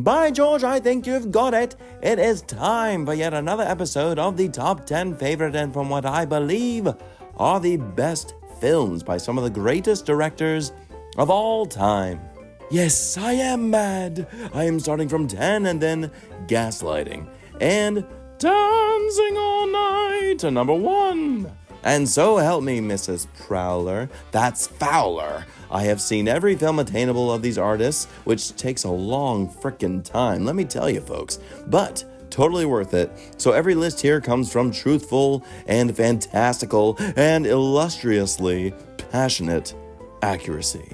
By George, I think you've got it. It is time for yet another episode of the top 10 favorite and from what I believe are the best films by some of the greatest directors of all time. Yes, I am mad. I am starting from 10 and then gaslighting and dancing all night to number 1. And so help me, Mrs. Prowler, that's Fowler. I have seen every film attainable of these artists, which takes a long frickin' time, let me tell you folks, but totally worth it. So every list here comes from truthful and fantastical and illustriously passionate accuracy.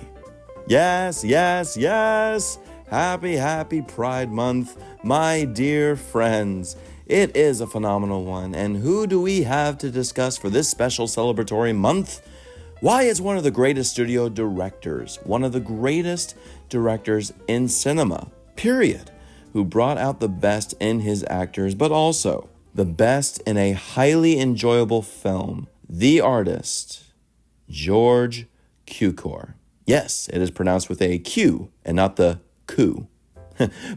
Yes, yes, yes! Happy Pride Month, my dear friends. It is a phenomenal one, and who do we have to discuss for this special celebratory month? Why, it's one of the greatest studio directors, one of the greatest directors in cinema, period, who brought out the best in his actors, but also the best in a highly enjoyable film, the artist, George Cukor. Yes, it is pronounced with a Q and not the Ku.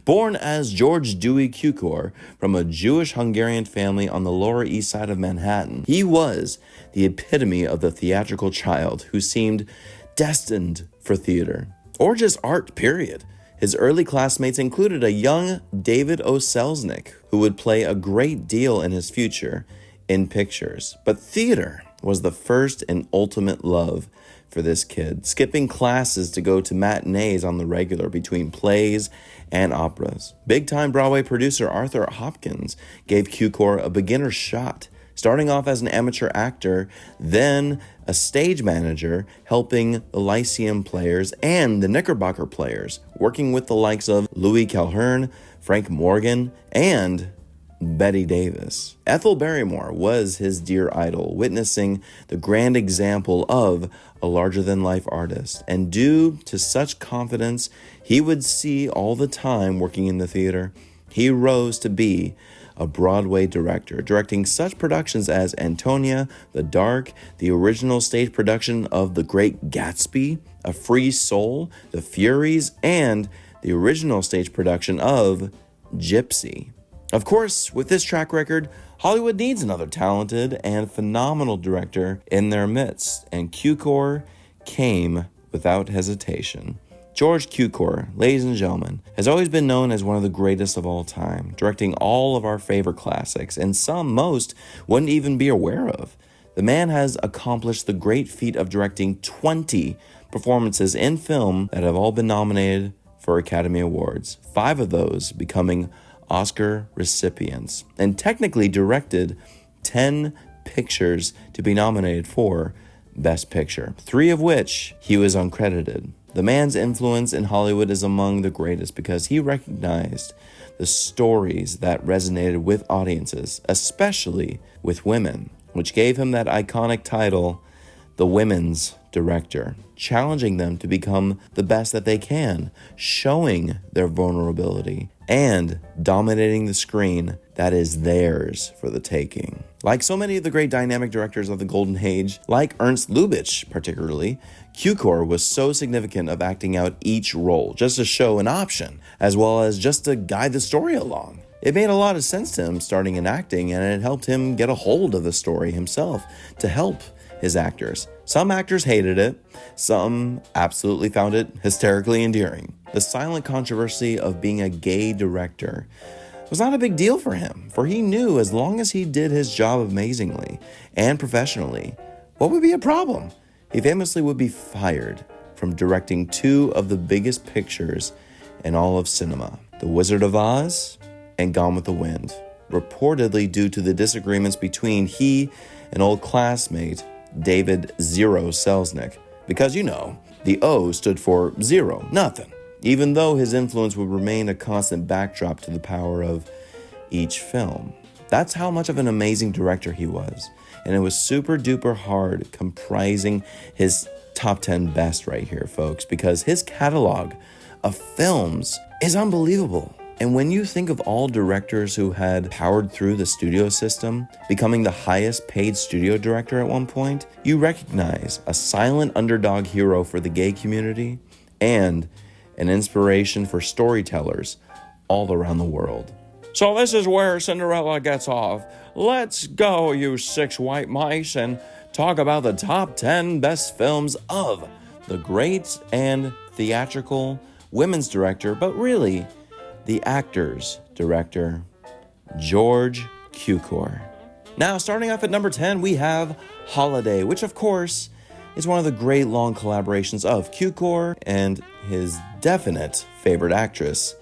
Born as George Dewey Cukor from a Jewish-Hungarian family on the Lower East Side of Manhattan, he was the epitome of the theatrical child who seemed destined for theater, or just art, period. His early classmates included a young David O. Selznick, who would play a great deal in his future in pictures. But theater was the first and ultimate love for this kid, skipping classes to go to matinees on the regular between plays and operas. Big-time Broadway producer Arthur Hopkins gave Cukor a beginner shot, starting off as an amateur actor, then a stage manager, helping the Lyceum players and the Knickerbocker players, working with the likes of Louis Calhern, Frank Morgan, and Betty Davis. Ethel Barrymore was his dear idol, witnessing the grand example of a larger-than-life artist. And due to such confidence he would see all the time working in the theater, he rose to be a Broadway director, directing such productions as Antonia, The Dark, the original stage production of The Great Gatsby, A Free Soul, The Furies, and the original stage production of Gypsy. Of course, with this track record, Hollywood needs another talented and phenomenal director in their midst, and Cukor came without hesitation. George Cukor, ladies and gentlemen, has always been known as one of the greatest of all time, directing all of our favorite classics, and some most wouldn't even be aware of. The man has accomplished the great feat of directing 20 performances in film that have all been nominated for Academy Awards, 5 of those becoming Oscar recipients, and technically directed 10 pictures to be nominated for Best Picture, 3 of which he was uncredited. The man's influence in Hollywood is among the greatest because he recognized the stories that resonated with audiences, especially with women, which gave him that iconic title, the Women's Director, challenging them to become the best that they can, showing their vulnerability, and dominating the screen that is theirs for the taking. Like so many of the great dynamic directors of the Golden Age, like Ernst Lubitsch particularly, Cukor was so significant of acting out each role just to show an option, as well as just to guide the story along. It made a lot of sense to him starting in acting, and it helped him get a hold of the story himself to help his actors. Some actors hated it, some absolutely found it hysterically endearing. The silent controversy of being a gay director was not a big deal for him, for he knew as long as he did his job amazingly and professionally, what would be a problem? He famously would be fired from directing 2 of the biggest pictures in all of cinema, The Wizard of Oz and Gone with the Wind, reportedly due to the disagreements between he and old classmate David Zero Selznick, because the O stood for zero, nothing, even though his influence would remain a constant backdrop to the power of each film. That's how much of an amazing director he was, and it was super duper hard comprising his top 10 best right here, folks, because his catalog of films is unbelievable. And when you think of all directors who had powered through the studio system, becoming the highest paid studio director at one point, you recognize a silent underdog hero for the gay community and an inspiration for storytellers all around the world. So this is where Cinderella gets off. Let's go, you 6 white mice, and talk about the top 10 best films of the great and theatrical women's director, but really the actor's director, George Cukor. Now, starting off at number 10, we have Holiday, which of course is one of the great long collaborations of Cukor and his definite favorite actress,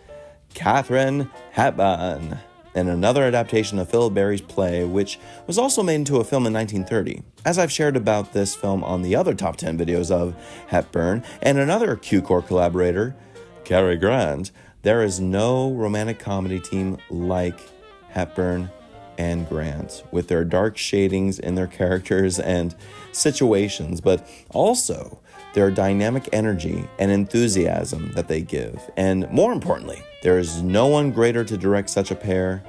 Katharine Hepburn, and another adaptation of Philip Barry's play, which was also made into a film in 1930. As I've shared about this film on the other top 10 videos of Hepburn and another Cukor collaborator, Cary Grant, there is no romantic comedy team like Hepburn and Grant, with their dark shadings in their characters and situations, but also their dynamic energy and enthusiasm that they give. And more importantly, there is no one greater to direct such a pair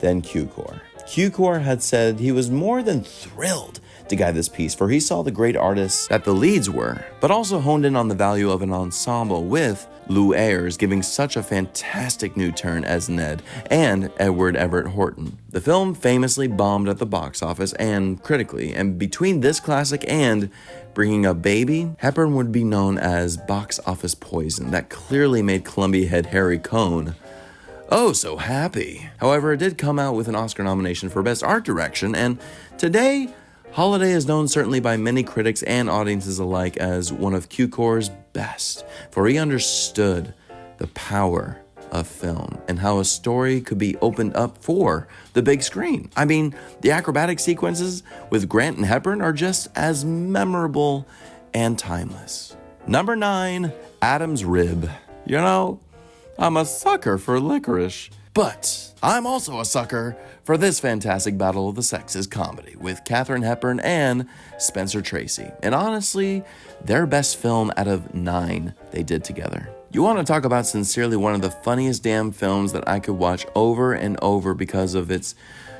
than Cukor. Cukor had said he was more than thrilled to guide this piece, for he saw the great artists that the leads were, but also honed in on the value of an ensemble, with Lou Ayres giving such a fantastic new turn as Ned and Edward Everett Horton. The film famously bombed at the box office and critically, and between this classic and Bringing Up Baby, Hepburn would be known as box office poison that clearly made Columbia head Harry Cohn oh so happy. However, it did come out with an Oscar nomination for Best Art Direction, and today, Holiday is known certainly by many critics and audiences alike as one of Cukor's best, for he understood the power of film and how a story could be opened up for the big screen. I mean, the acrobatic sequences with Grant and Hepburn are just as memorable and timeless. Number 9, Adam's Rib. You know, I'm a sucker for licorice, but I'm also a sucker for this fantastic battle of the sexes comedy with Katharine Hepburn and Spencer Tracy. And honestly, their best film out of 9 they did together. You want to talk about sincerely one of the funniest damn films that I could watch over and over because of its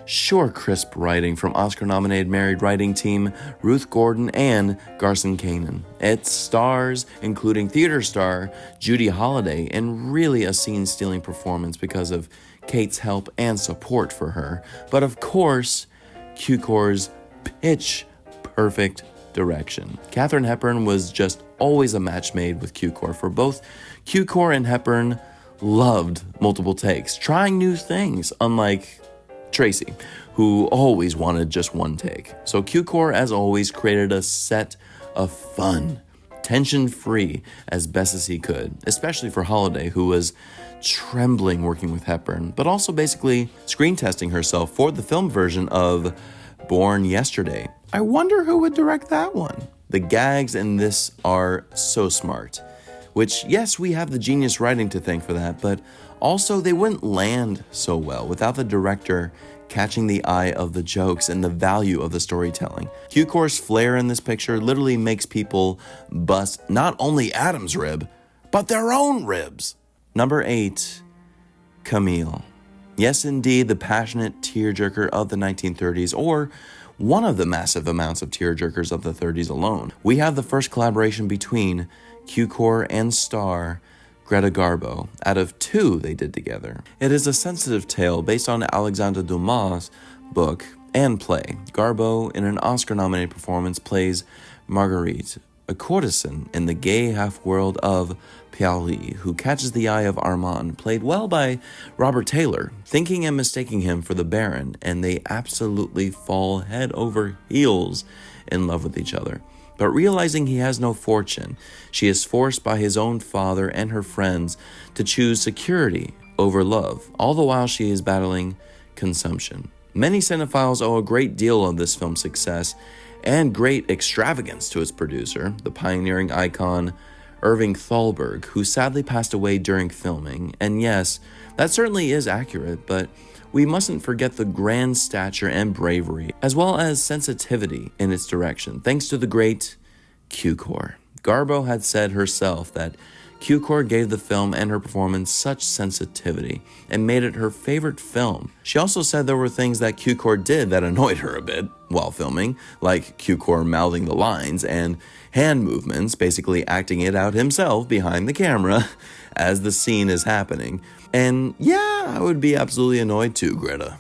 sure crisp writing from Oscar-nominated married writing team Ruth Gordon and Garson Kanin. It stars, including theater star Judy Holliday, and really a scene-stealing performance because of Kate's help and support for her. But of course, Cukor's pitch-perfect direction. Katharine Hepburn was just always a match made with Cukor, for both Cukor and Hepburn loved multiple takes, trying new things, unlike Tracy, who always wanted just one take. So Cukor, as always, created a set of fun, tension-free as best as he could, especially for Holiday, who was trembling working with Hepburn, but also basically screen testing herself for the film version of Born Yesterday. I wonder who would direct that one. The gags in this are so smart, which, yes, we have the genius writing to thank for that, but also they wouldn't land so well without the director catching the eye of the jokes and the value of the storytelling. Cukor's flair in this picture literally makes people bust not only Adam's rib, but their own ribs. Number 8, Camille. Yes, indeed, the passionate tearjerker of the 1930s, or one of the massive amounts of tearjerkers of the 30s alone. We have the first collaboration between Cukor and star Greta Garbo, out of 2 they did together. It is a sensitive tale based on Alexandre Dumas' book and play. Garbo, in an Oscar-nominated performance, plays Marguerite, a courtesan in the gay half-world of Paris, who catches the eye of Armand, played well by Robert Taylor, thinking and mistaking him for the Baron, and they absolutely fall head over heels in love with each other. But realizing he has no fortune, she is forced by his own father and her friends to choose security over love, all the while she is battling consumption. Many cinephiles owe a great deal of this film's success and great extravagance to its producer, the pioneering icon Irving Thalberg, who sadly passed away during filming. And yes, that certainly is accurate, but we mustn't forget the grand stature and bravery, as well as sensitivity in its direction, thanks to the great Cukor. Garbo had said herself that Cukor gave the film and her performance such sensitivity and made it her favorite film. She also said there were things that Cukor did that annoyed her a bit. while filming, like Cukor mouthing the lines and hand movements, basically acting it out himself behind the camera as the scene is happening. And yeah, I would be absolutely annoyed too, Greta.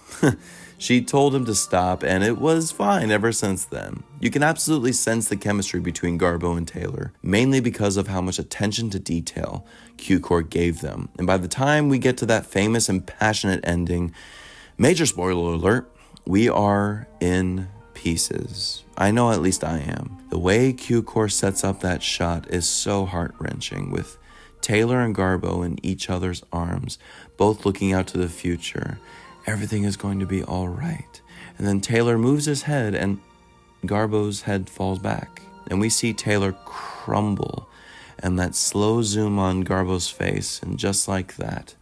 She told him to stop, and it was fine ever since then. You can absolutely sense the chemistry between Garbo and Taylor, mainly because of how much attention to detail Cukor gave them. And by the time we get to that famous and passionate ending, major spoiler alert, we are in pieces. I know at least I am. The way Cukor sets up that shot is so heart-wrenching, with Taylor and Garbo in each other's arms, both looking out to the future. Everything is going to be all right. And then Taylor moves his head and Garbo's head falls back. And we see Taylor crumble and that slow zoom on Garbo's face. And just like that,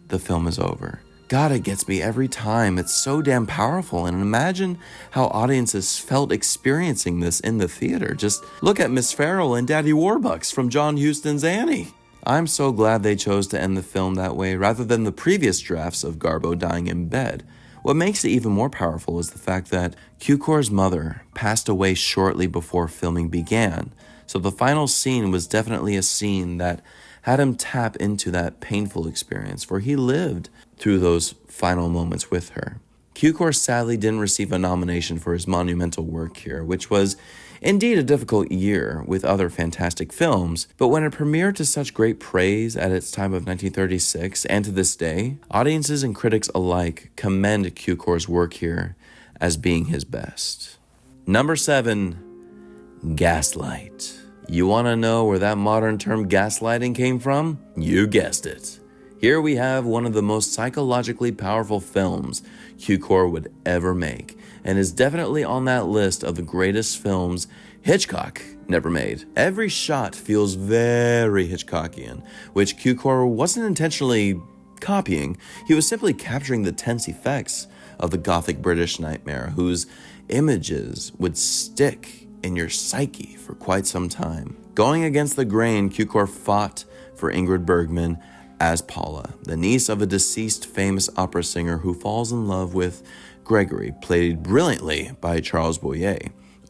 the film is over. God, it gets me every time. It's so damn powerful. And imagine how audiences felt experiencing this in the theater. Just look at Miss Farrell and Daddy Warbucks from John Huston's Annie. I'm so glad they chose to end the film that way rather than the previous drafts of Garbo dying in bed. What makes it even more powerful is the fact that Cukor's mother passed away shortly before filming began, so the final scene was definitely a scene that had him tap into that painful experience, for he lived through those final moments with her. Cukor sadly didn't receive a nomination for his monumental work here, which was indeed a difficult year with other fantastic films, but when it premiered to such great praise at its time of 1936 and to this day, audiences and critics alike commend Cukor's work here as being his best. Number 7, Gaslight. You want to know where that modern term gaslighting came from? You guessed it. Here we have one of the most psychologically powerful films Cukor would ever make, and is definitely on that list of the greatest films Hitchcock never made. Every shot feels very Hitchcockian, which Cukor wasn't intentionally copying. He was simply capturing the tense effects of the Gothic British nightmare, whose images would stick in your psyche for quite some time. Going against the grain, Cukor fought for Ingrid Bergman as Paula, the niece of a deceased famous opera singer who falls in love with Gregory, played brilliantly by Charles Boyer.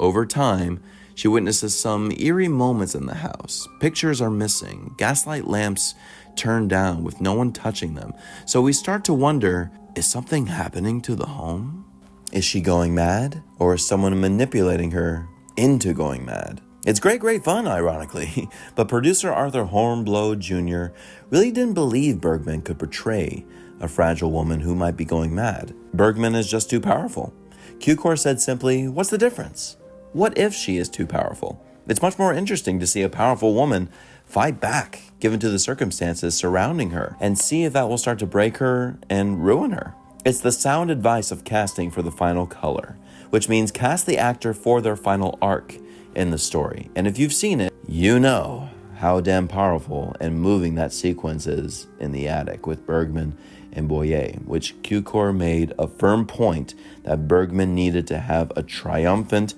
Over time, she witnesses some eerie moments in the house. Pictures are missing, gaslight lamps turned down with no one touching them. So we start to wonder, is something happening to the home? Is she going mad? Or is someone manipulating her into going mad? It's great fun, ironically, but producer Arthur Hornblow Jr. really didn't believe Bergman could portray a fragile woman who might be going mad. Bergman is just too powerful. Cukor said simply, what's the difference? What if she is too powerful? It's much more interesting to see a powerful woman fight back, given to the circumstances surrounding her, and see if that will start to break her and ruin her. It's the sound advice of casting for the final color, which means cast the actor for their final arc in the story. And if you've seen it, you know how damn powerful and moving that sequence is in the attic with Bergman and Boyer, which Cukor made a firm point that Bergman needed to have a triumphant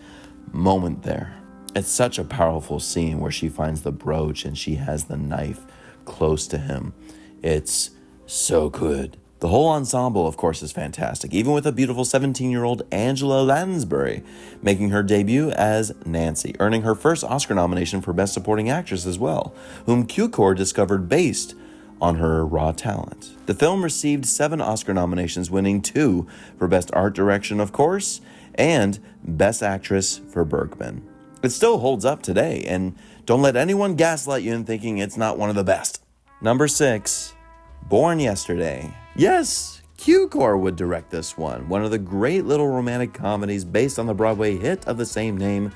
moment there. It's such a powerful scene where she finds the brooch and she has the knife close to him. It's so good. The whole ensemble, of course, is fantastic, even with a beautiful 17-year-old Angela Lansbury making her debut as Nancy, earning her first Oscar nomination for Best Supporting Actress as well, whom Cukor discovered based on her raw talent. The film received 7 Oscar nominations, winning 2 for Best Art Direction, of course, and Best Actress for Bergman. It still holds up today, and don't let anyone gaslight you in thinking it's not one of the best. Number 6, Born Yesterday. Yes, Cukor would direct this one of the great little romantic comedies based on the Broadway hit of the same name,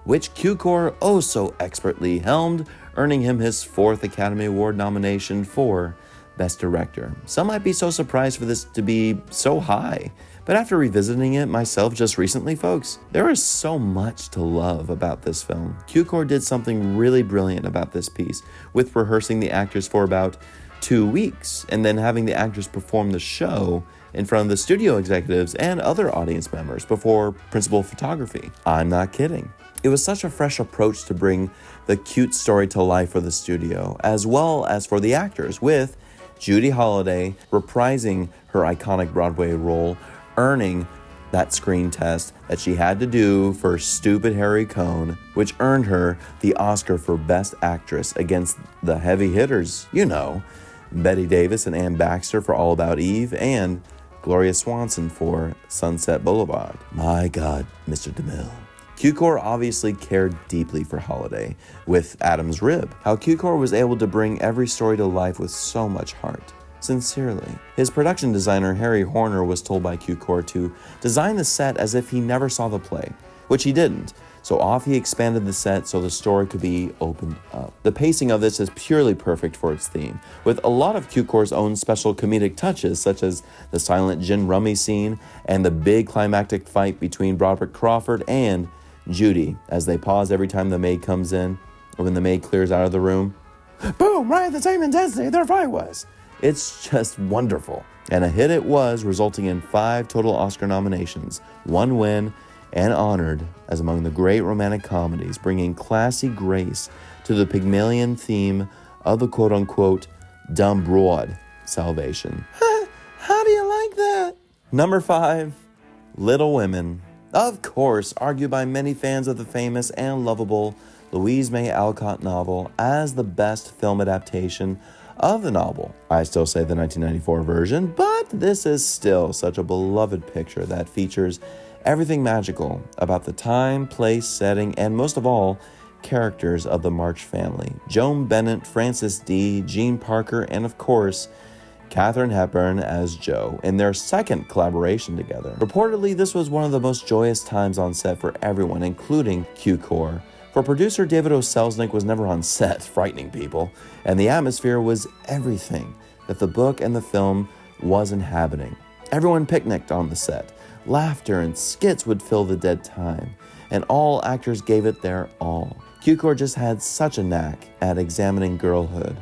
which Cukor oh so expertly helmed, earning him his 4th Academy Award nomination for Best Director. Some might be so surprised for this to be so high, but after revisiting it myself just recently, folks, there is so much to love about this film. Cukor did something really brilliant about this piece, with rehearsing the actors for about 2 weeks, and then having the actors perform the show in front of the studio executives and other audience members before principal photography. I'm not kidding. It was such a fresh approach to bring the cute story to life for the studio, as well as for the actors, with Judy Holliday reprising her iconic Broadway role, earning that screen test that she had to do for stupid Harry Cohn, which earned her the Oscar for Best Actress against the heavy hitters, Bette Davis and Anne Baxter for All About Eve, and Gloria Swanson for Sunset Boulevard. My God, Mr. DeMille. Cukor obviously cared deeply for Holiday with Adam's Rib. How Cukor was able to bring every story to life with so much heart. Sincerely. His production designer, Harry Horner, was told by Cukor to design the set as if he never saw the play, which he didn't. So off he expanded the set so the story could be opened up. The pacing of this is purely perfect for its theme, with a lot of Cukor's own special comedic touches, such as the silent gin rummy scene and the big climactic fight between Broderick Crawford and Judy, as they pause every time the maid comes in, or when the maid clears out of the room. Boom, right at the same intensity their fight was. It's just wonderful. And a hit it was, resulting in 5 total Oscar nominations, 1 win, and honored as among the great romantic comedies, bringing classy grace to the Pygmalion theme of the quote-unquote dumb broad salvation. How do you like that? Number 5, Little Women. Of course, argued by many fans of the famous and lovable Louise May Alcott novel as the best film adaptation of the novel. I still say the 1994 version, but this is still such a beloved picture that features everything magical about the time, place, setting, and most of all, characters of the March family. Joan Bennett, Frances D., Jean Parker, and of course, Katharine Hepburn as Jo in their second collaboration together. Reportedly, this was one of the most joyous times on set for everyone, including Cukor. For producer David O. Selznick was never on set, frightening people, and the atmosphere was everything that the book and the film was inhabiting. Everyone picnicked on the set. Laughter and skits would fill the dead time, and all actors gave it their all. Cukor just had such a knack at examining girlhood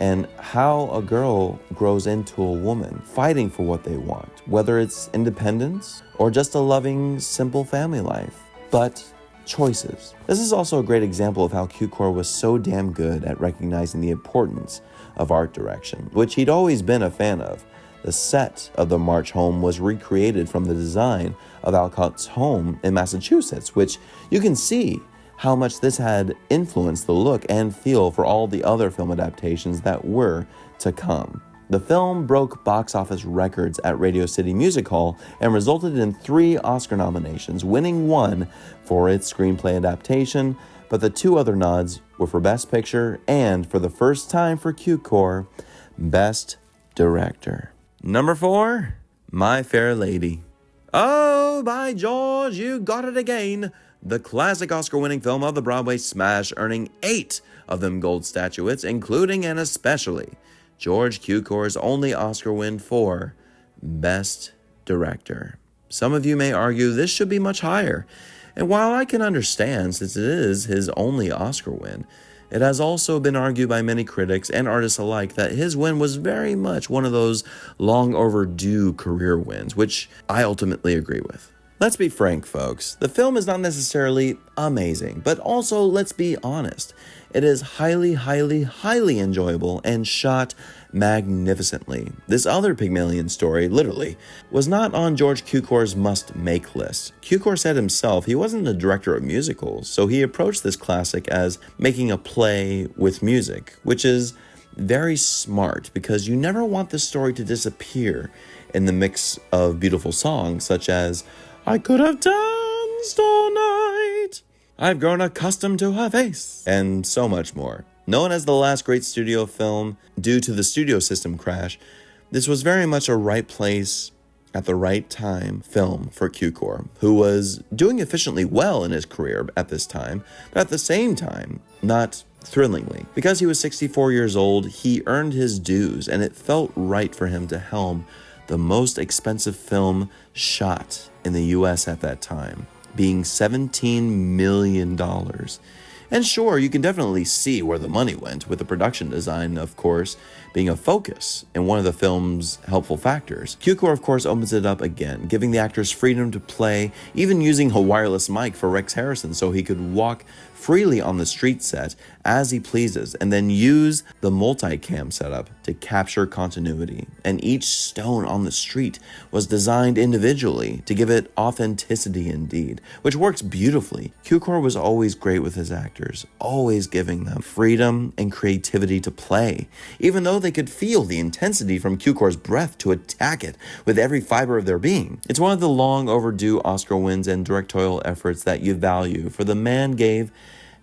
and how a girl grows into a woman, fighting for what they want, whether it's independence or just a loving, simple family life. But choices. This is also a great example of how Cukor was so damn good at recognizing the importance of art direction, which he'd always been a fan of. The set of the March home was recreated from the design of Alcott's home in Massachusetts, which you can see how much this had influenced the look and feel for all the other film adaptations that were to come. The film broke box office records at Radio City Music Hall and resulted in 3 Oscar nominations, winning 1 for its screenplay adaptation, but the 2 other nods were for Best Picture and, for the first time for Cukor, Best Director. Number 4, My Fair Lady. Oh, by George, you got it again. The classic Oscar-winning film of the Broadway smash, earning 8 of them gold statuettes, including and especially George Cukor's only Oscar win for Best Director. Some of you may argue this should be much higher, and while I can understand since it is his only Oscar win, it has also been argued by many critics and artists alike that his win was very much one of those long overdue career wins, which I ultimately agree with. Let's be frank, folks. The film is not necessarily amazing, but also, let's be honest, it is highly, highly, highly enjoyable and shot magnificently. This other Pygmalion story, literally, was not on George Cukor's must-make list. Cukor said himself he wasn't a director of musicals, so he approached this classic as making a play with music, which is very smart because you never want the story to disappear in the mix of beautiful songs such as I could have danced all night, I've grown accustomed to her face, and so much more. Known as the last great studio film due to the studio system crash, this was very much a right place at the right time film for Cukor, who was doing efficiently well in his career at this time, but at the same time, not thrillingly. Because he was 64 years old, he earned his dues, and it felt right for him to helm the most expensive film shot in the US at that time, being $17 million. And sure, you can definitely see where the money went with the production design, of course, being a focus and one of the film's helpful factors. Cukor, of course, opens it up again, giving the actors freedom to play, even using a wireless mic for Rex Harrison so he could walk freely on the street set as he pleases, and then use the multicam setup to capture continuity. And each stone on the street was designed individually to give it authenticity indeed, which works beautifully. Cukor was always great with his actors, always giving them freedom and creativity to play, even though they could feel the intensity from Cukor's breath to attack it with every fiber of their being. It's one of the long overdue Oscar wins and directorial efforts that you value, for the man gave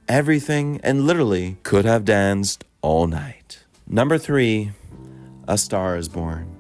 everything and literally could have danced all night. Number 3, A Star is Born.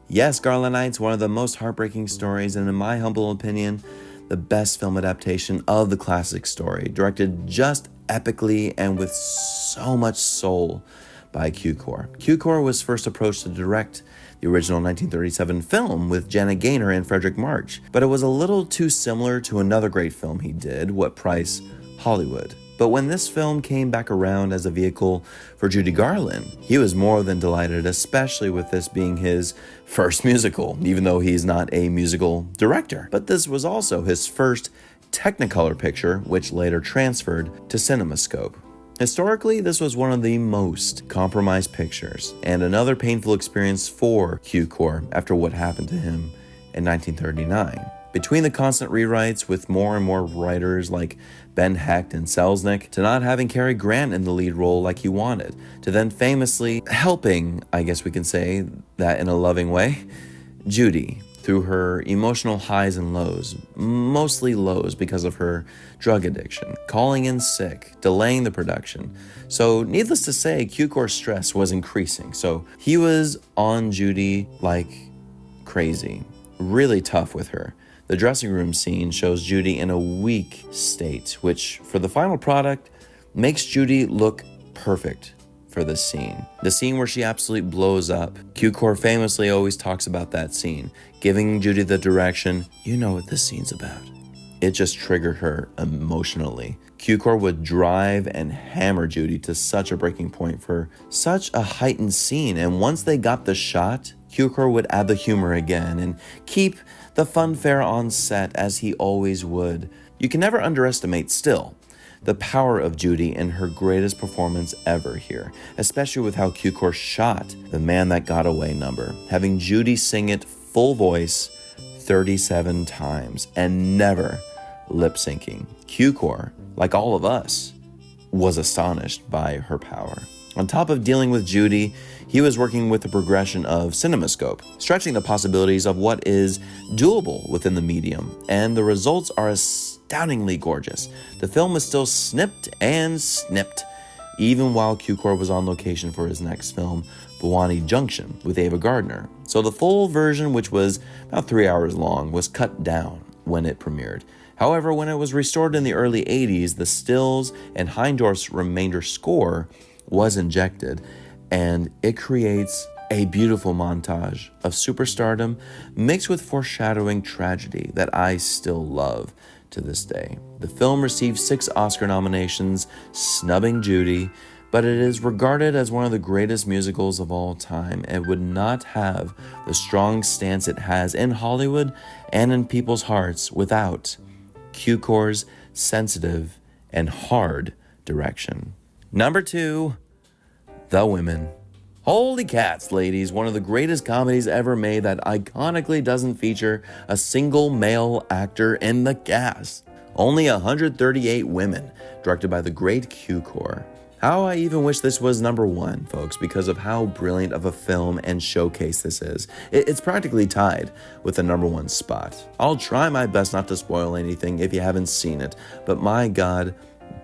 Yes, Garland Knight's one of the most heartbreaking stories, and in my humble opinion, the best film adaptation of the classic story, directed just epically and with so much soul by Cukor. Cukor was first approached to direct the original 1937 film with Janet Gaynor and Frederick March, but it was a little too similar to another great film he did, What Price? Hollywood. But when this film came back around as a vehicle for Judy Garland, he was more than delighted, especially with this being his first musical, even though he's not a musical director. But this was also his first Technicolor picture, which later transferred to CinemaScope. Historically, this was one of the most compromised pictures, and another painful experience for Cukor after what happened to him in 1939. Between the constant rewrites with more and more writers like Ben Hecht and Selznick, to not having Cary Grant in the lead role like he wanted, to then famously helping, I guess we can say that in a loving way, Judy through her emotional highs and lows, mostly lows because of her drug addiction, calling in sick, delaying the production. So needless to say, Cukor's stress was increasing. So he was on Judy like crazy, really tough with her. The dressing room scene shows Judy in a weak state, which for the final product makes Judy look perfect for this scene. The scene where she absolutely blows up. Cukor famously always talks about that scene, giving Judy the direction, you know what this scene's about. It just triggered her emotionally. Cukor would drive and hammer Judy to such a breaking point for such a heightened scene, and once they got the shot, Cukor would add the humor again and keep the funfair on set as he always would. You can never underestimate still the power of Judy in her greatest performance ever here, especially with how Cukor shot The Man That Got Away number, having Judy sing it full voice 37 times and never lip syncing. Cukor, like all of us, was astonished by her power. On top of dealing with Judy, he was working with the progression of CinemaScope, stretching the possibilities of what is doable within the medium, and the results are astoundingly gorgeous. The film is still snipped and snipped, even while Cukor was on location for his next film, Bhawani Junction, with Ava Gardner. So the full version, which was about 3 hours long, was cut down when it premiered. However, when it was restored in the early 80s, the stills and Heindorf's remainder score was injected, and it creates a beautiful montage of superstardom mixed with foreshadowing tragedy that I still love to this day. The film received 6 Oscar nominations, snubbing Judy, but it is regarded as one of the greatest musicals of all time and would not have the strong stance it has in Hollywood and in people's hearts without Cukor's sensitive and hard direction. Number 2, The Women. Holy cats, ladies, one of the greatest comedies ever made that iconically doesn't feature a single male actor in the cast. Only 138 women, directed by the great Cukor. How I even wish this was number 1, folks, because of how brilliant of a film and showcase this is. It's practically tied with the number 1 spot. I'll try my best not to spoil anything if you haven't seen it, but my God,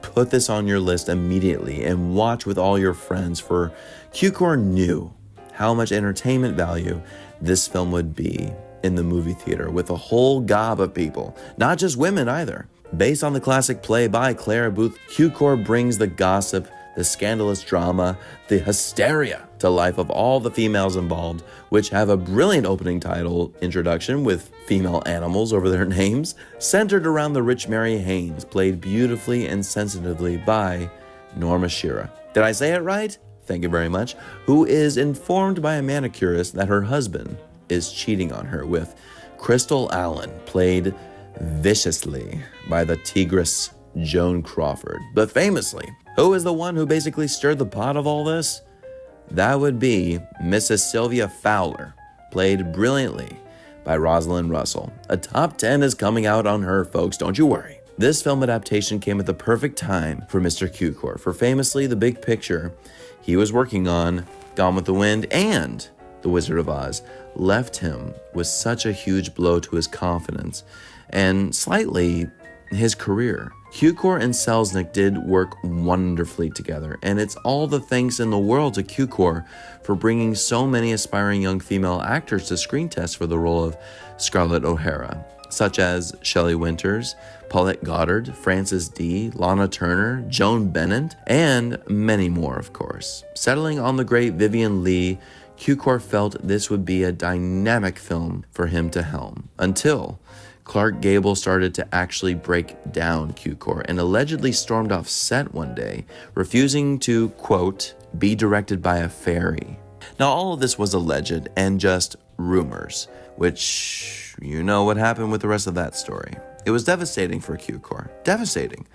put this on your list immediately and watch with all your friends, for Cukor knew how much entertainment value this film would be in the movie theater with a whole gob of people, not just women either. Based on the classic play by Clara Booth, Cukor brings the gossip, the scandalous drama, the hysteria to life of all the females involved, which have a brilliant opening title introduction with female animals over their names, centered around the rich Mary Haines, played beautifully and sensitively by Norma Shearer. Did I say it right? thank you very much, who is informed by a manicurist that her husband is cheating on her with Crystal Allen, played viciously by the tigress Joan Crawford. But famously, who is the one who basically stirred the pot of all this? That would be Mrs. Sylvia Fowler, played brilliantly by Rosalind Russell. A top 10 is coming out on her, folks, don't you worry. This film adaptation came at the perfect time for Mr. Cukor, for famously the big picture he was working on, Gone with the Wind and The Wizard of Oz, left him with such a huge blow to his confidence and slightly his career. Cukor and Selznick did work wonderfully together, and it's all the thanks in the world to Cukor for bringing so many aspiring young female actors to screen test for the role of Scarlett O'Hara, such as Shelley Winters, Paulette Goddard, Frances Dee, Lana Turner, Joan Bennett, and many more, of course. Settling on the great Vivien Leigh, Cukor felt this would be a dynamic film for him to helm, until Clark Gable started to actually break down Cukor and allegedly stormed off set one day, refusing to, quote, be directed by a fairy. Now, all of this was alleged and just rumors, which you know what happened with the rest of that story. It was devastating for Cukor, devastating.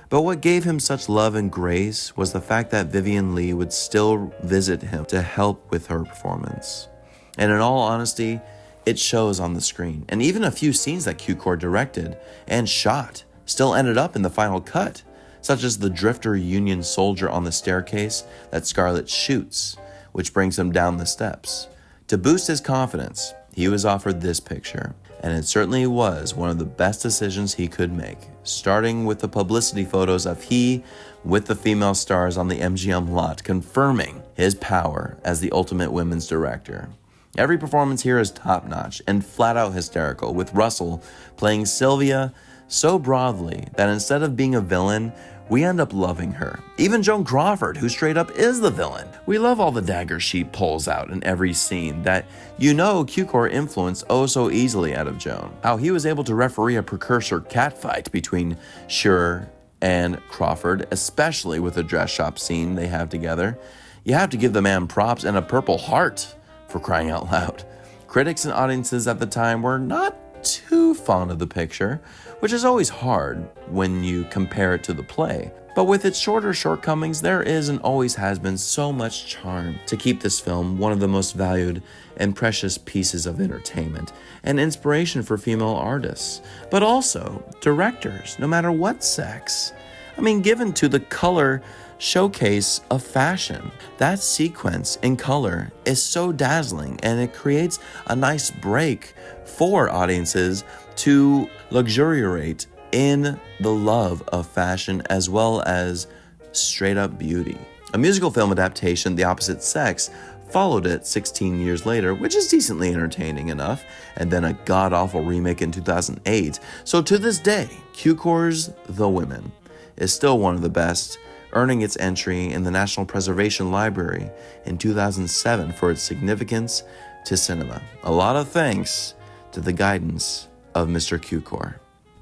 But what gave him such love and grace was the fact that Vivien Leigh would still visit him to help with her performance. And in all honesty, it shows on the screen. And even a few scenes that Cukor directed and shot still ended up in the final cut, such as the drifter Union soldier on the staircase that Scarlett shoots, which brings him down the steps. To boost his confidence, he was offered this picture, and it certainly was one of the best decisions he could make, starting with the publicity photos of he with the female stars on the MGM lot, confirming his power as the ultimate women's director. Every performance here is top-notch and flat-out hysterical, with Russell playing Sylvia so broadly that instead of being a villain, we end up loving her. Even Joan Crawford, who straight up is the villain. We love all the daggers she pulls out in every scene that you know Cukor influenced oh so easily out of Joan. How he was able to referee a precursor catfight between Schur and Crawford, especially with the dress shop scene they have together. You have to give the man props and a Purple Heart, for crying out loud. Critics and audiences at the time were not too fond of the picture, which is always hard when you compare it to the play. But with its shorter shortcomings, there is and always has been so much charm to keep this film one of the most valued and precious pieces of entertainment and inspiration for female artists, but also directors, no matter what sex. I mean, given to the color showcase of fashion. That sequence in color is so dazzling, and it creates a nice break for audiences to luxuriate in the love of fashion as well as straight up beauty. A musical film adaptation, The Opposite Sex, followed it 16 years later, which is decently entertaining enough, and then a god-awful remake in 2008. So to this day, Cukor's The Women is still one of the best, earning its entry in the National Preservation Library in 2007 for its significance to cinema. A lot of thanks to the guidance of Mr. Cukor.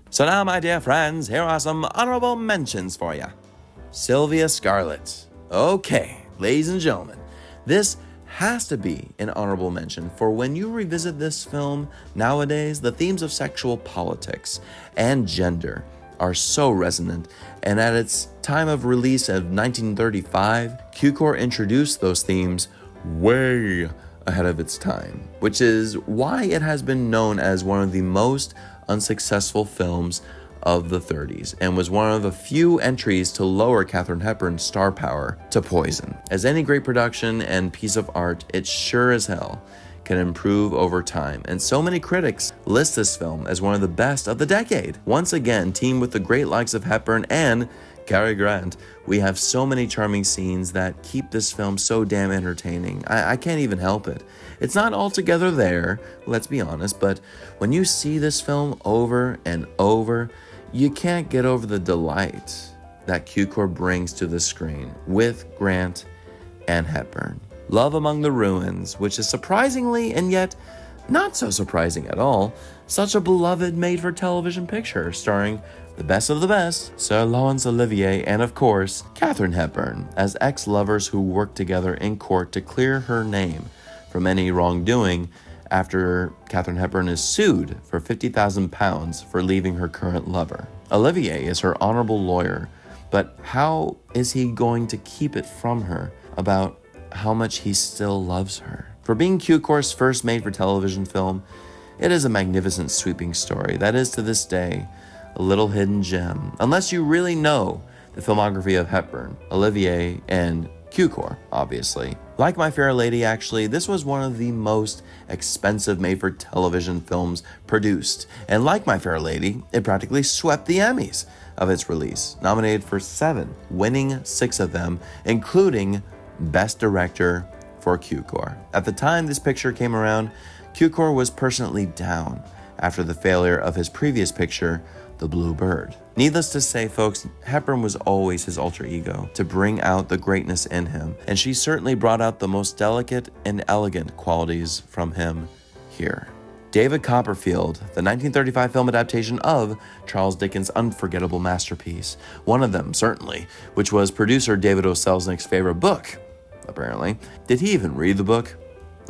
So now, my dear friends, here are some honorable mentions for you. Sylvia Scarlett. Okay, ladies and gentlemen, this has to be an honorable mention, for when you revisit this film nowadays, the themes of sexual politics and gender are so resonant, and at its time of release of 1935, Cukor introduced those themes way ahead of its time, which is why it has been known as one of the most unsuccessful films of the 30s, and was one of the few entries to lower Katharine Hepburn's star power to Poison. As any great production and piece of art, it sure as hell can improve over time, and so many critics list this film as one of the best of the decade. Once again, teamed with the great likes of Hepburn and Cary Grant, we have so many charming scenes that keep this film so damn entertaining. I can't even help it. It's not altogether there, let's be honest, but when you see this film over and over, you can't get over the delight that Cukor brings to the screen with Grant and Hepburn. Love Among the Ruins, which is surprisingly and yet Not so surprising at all. Such a beloved made-for-television picture starring the best of the best, Sir Laurence Olivier, and of course, Katharine Hepburn, as ex-lovers who worked together in court to clear her name from any wrongdoing after Katharine Hepburn is sued for £50,000 for leaving her current lover. Olivier is her honorable lawyer, but how is he going to keep it from her about how much he still loves her? For being Cukor's first made-for-television film, it is a magnificent sweeping story that is to this day a little hidden gem, unless you really know the filmography of Hepburn, Olivier, and Cukor, obviously. Like My Fair Lady, actually, this was one of the most expensive made-for-television films produced, and like My Fair Lady, it practically swept the Emmys of its release, nominated for 7, winning 6 of them, including Best Director for Cukor. At the time this picture came around, Cukor was personally down after the failure of his previous picture, The Blue Bird. Needless to say, folks, Hepburn was always his alter ego to bring out the greatness in him, and she certainly brought out the most delicate and elegant qualities from him here. David Copperfield, the 1935 film adaptation of Charles Dickens' unforgettable masterpiece, one of them certainly, which was producer David O. Selznick's favorite book, apparently. Did he even read the book?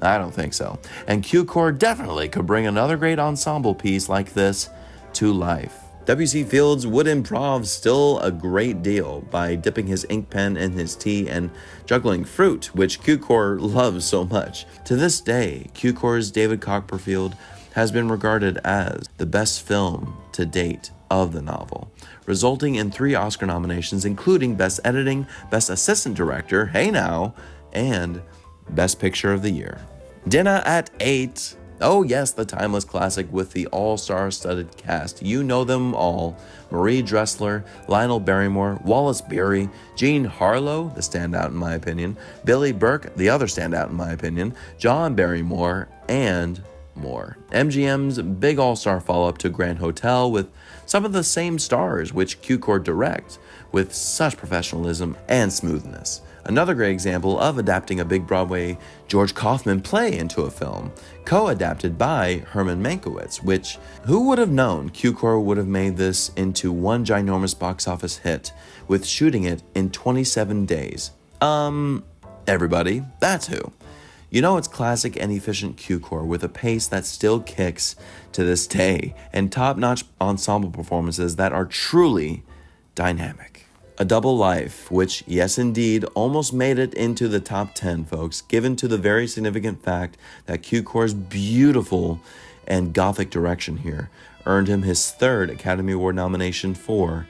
I don't think so. And Cukor definitely could bring another great ensemble piece like this to life. W.C. Fields would improv still a great deal by dipping his ink pen in his tea and juggling fruit, which Cukor loves so much. To this day, Cukor's David Copperfield has been regarded as the best film to date of the novel, resulting in 3 Oscar nominations, including Best Editing, Best Assistant Director, hey now, and Best Picture of the Year. Dinner at 8. Oh yes, the timeless classic with the all-star studded cast. You know them all. Marie Dressler, Lionel Barrymore, Wallace Beery, Jean Harlow, the standout in my opinion, Billy Burke, the other standout in my opinion, John Barrymore, and more. MGM's big all-star follow-up to Grand Hotel with some of the same stars which Cukor directs with such professionalism and smoothness. Another great example of adapting a big Broadway George Kaufman play into a film, co-adapted by Herman Mankiewicz, which, who would have known Cukor would have made this into one ginormous box office hit with shooting it in 27 days? Everybody, that's who. You know it's classic and efficient Cukor with a pace that still kicks to this day and top-notch ensemble performances that are truly dynamic. A Double Life, which, yes indeed, almost made it into the top 10, folks, given to the very significant fact that Cukor's beautiful and gothic direction here earned him his 3rd Academy Award nomination for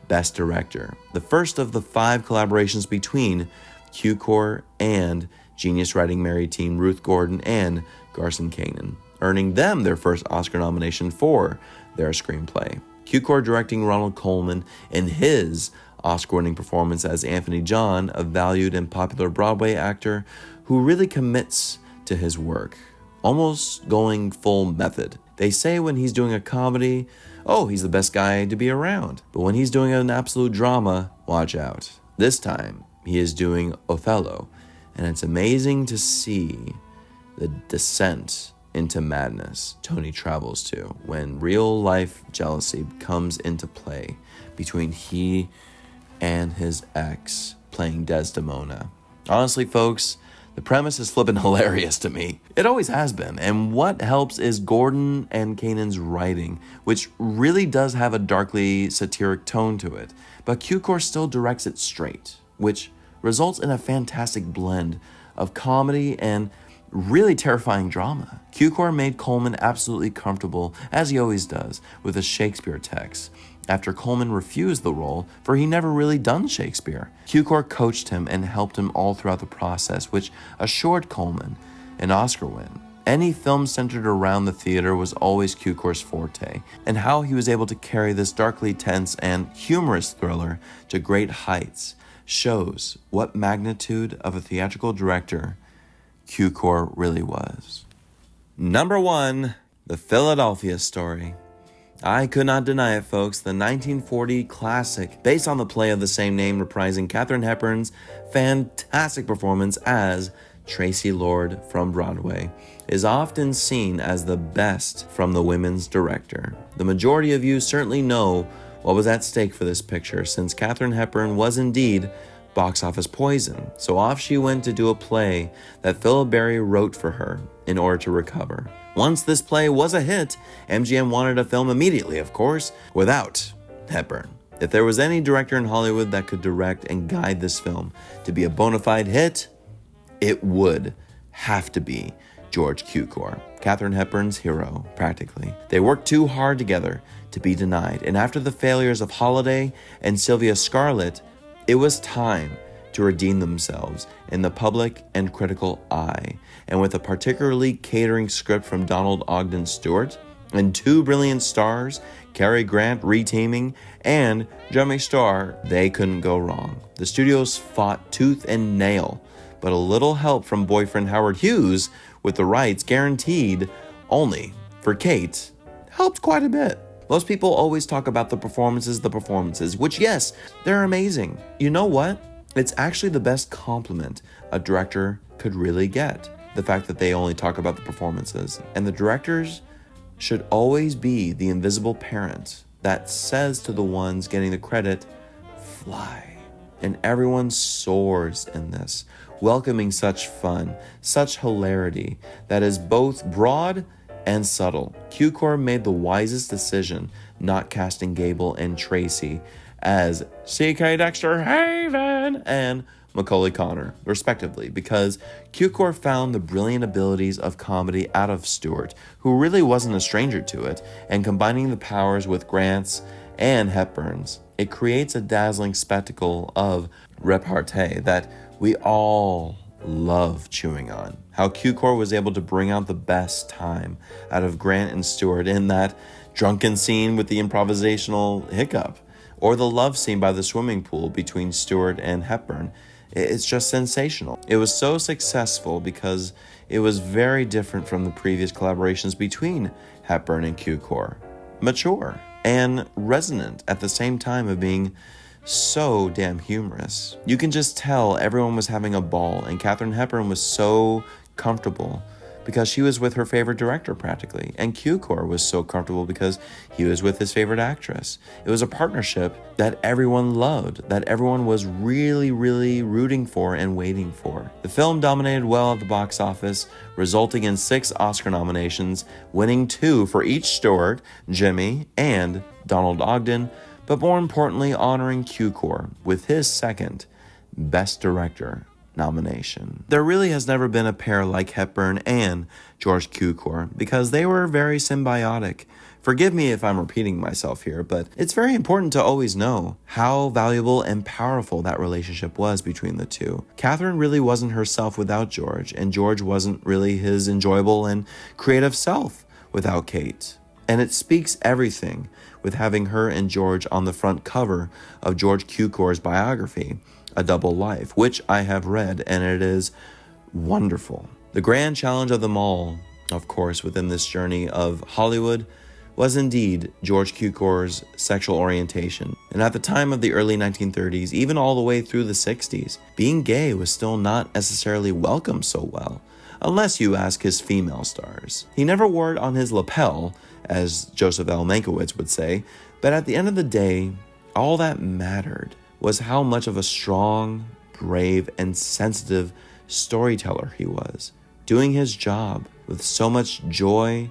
Best Director, the first of the 5 collaborations between Cukor and Genius Writing Mary team Ruth Gordon and Garson Kanin, earning them their first Oscar nomination for their screenplay. Cukor directing Ronald Colman in his Oscar-winning performance as Anthony John, a valued and popular Broadway actor who really commits to his work, almost going full method. They say when he's doing a comedy, oh, he's the best guy to be around. But when he's doing an absolute drama, watch out. This time, he is doing Othello, and it's amazing to see the descent into madness Tony travels to when real-life jealousy comes into play between he and his ex playing Desdemona. Honestly, folks, the premise is flippin' hilarious to me. It always has been, and what helps is Gordon and Kanin's writing, which really does have a darkly satiric tone to it, but Cukor still directs it straight, which results in a fantastic blend of comedy and really terrifying drama. Cukor made Colman absolutely comfortable, as he always does, with a Shakespeare text, after Colman refused the role, for he never really done Shakespeare. Cukor coached him and helped him all throughout the process, which assured Colman an Oscar win. Any film centered around the theater was always Cukor's forte, and how he was able to carry this darkly tense and humorous thriller to great heights shows what magnitude of a theatrical director Cukor really was. Number 1, The Philadelphia Story. I could not deny it, folks. The 1940 classic, based on the play of the same name, reprising Katharine Hepburn's fantastic performance as Tracy Lord from Broadway, is often seen as the best from the women's director. The majority of you certainly know what was at stake for this picture, since Katharine Hepburn was indeed box office poison. So off she went to do a play that Philip Barry wrote for her in order to recover. Once this play was a hit, MGM wanted a film immediately, of course, without Hepburn. If there was any director in Hollywood that could direct and guide this film to be a bona fide hit, it would have to be George Cukor, Katharine Hepburn's hero, practically. They worked too hard together to be denied, and after the failures of Holiday and Sylvia Scarlett, it was time to redeem themselves in the public and critical eye. And with a particularly catering script from Donald Ogden Stewart and two brilliant stars, Cary Grant reteaming and Jeremy Starr, they couldn't go wrong. The studios fought tooth and nail, but a little help from boyfriend Howard Hughes with the rights guaranteed only for Kate helped quite a bit. Most people always talk about the performances, which yes, they're amazing. You know what? It's actually the best compliment a director could really get. The fact that they only talk about the performances. And the directors should always be the invisible parent that says to the ones getting the credit, fly. And everyone soars in this, welcoming such fun, such hilarity that is both broad and subtle. Cukor made the wisest decision not casting Gable and Tracy as C.K. Dexter Haven and Macaulay Connor, respectively, because Cukor found the brilliant abilities of comedy out of Stewart, who really wasn't a stranger to it, and combining the powers with Grant's and Hepburn's, it creates a dazzling spectacle of repartee that we all love chewing on. How Cukor was able to bring out the best time out of Grant and Stewart in that drunken scene with the improvisational hiccup, or the love scene by the swimming pool between Stewart and Hepburn. It's just sensational. It was so successful because it was very different from the previous collaborations between Hepburn and Cukor. Mature and resonant at the same time of being so damn humorous. You can just tell everyone was having a ball, and Katharine Hepburn was so comfortable because she was with her favorite director practically, and Cukor was so comfortable because he was with his favorite actress. It was a partnership that everyone loved, that everyone was really, really rooting for and waiting for. The film dominated well at the box office, resulting in 6 Oscar nominations, winning 2 for each Stewart, Jimmy, and Donald Ogden, but more importantly, honoring Cukor with his second Best Director nomination. There really has never been a pair like Hepburn and George Cukor because they were very symbiotic. Forgive me if I'm repeating myself here, but it's very important to always know how valuable and powerful that relationship was between the two. Katharine really wasn't herself without George, and George wasn't really his enjoyable and creative self without Kate. And it speaks everything with having her and George on the front cover of George Cukor's biography, A Double Life, which I have read, and it is wonderful. The grand challenge of them all, of course, within this journey of Hollywood, was indeed George Cukor's sexual orientation. And at the time of the early 1930s, even all the way through the 60s, being gay was still not necessarily welcomed so well, unless you ask his female stars. He never wore it on his lapel, as Joseph L. Mankiewicz would say, but at the end of the day, all that mattered was how much of a strong, brave, and sensitive storyteller he was, doing his job with so much joy,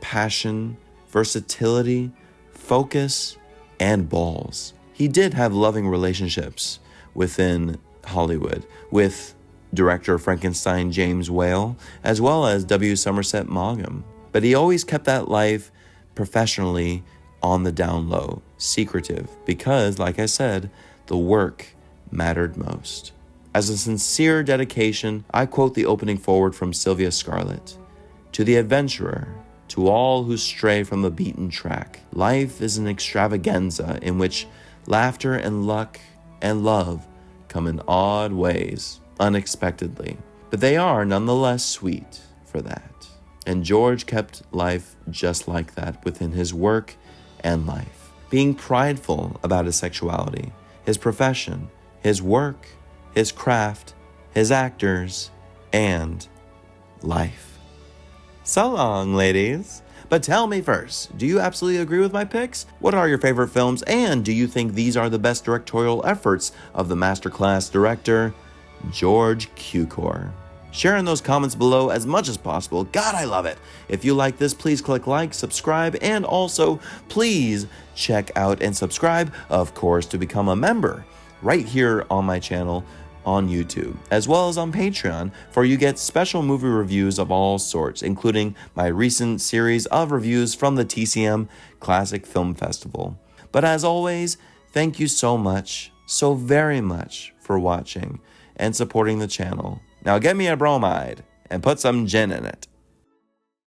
passion, versatility, focus, and balls. He did have loving relationships within Hollywood with director Frankenstein James Whale, as well as W. Somerset Maugham. But he always kept that life professionally on the down low, secretive, because, like I said, the work mattered most. As a sincere dedication, I quote the opening foreword from Sylvia Scarlett. To the adventurer, to all who stray from the beaten track, life is an extravaganza in which laughter and luck and love come in odd ways, unexpectedly. But they are nonetheless sweet for that. And George kept life just like that within his work and life, being prideful about his sexuality, his profession, his work, his craft, his actors, and life. So long, ladies. But tell me first, do you absolutely agree with my picks? What are your favorite films, and do you think these are the best directorial efforts of the masterclass director, George Cukor? Share in those comments below as much as possible. God, I love it. If you like this, please click like, subscribe, and also please check out and subscribe, of course, to become a member right here on my channel on YouTube, as well as on Patreon, for you get special movie reviews of all sorts, including my recent series of reviews from the TCM Classic Film Festival. But as always, thank you so much, so very much for watching and supporting the channel. Now get me a bromide and put some gin in it.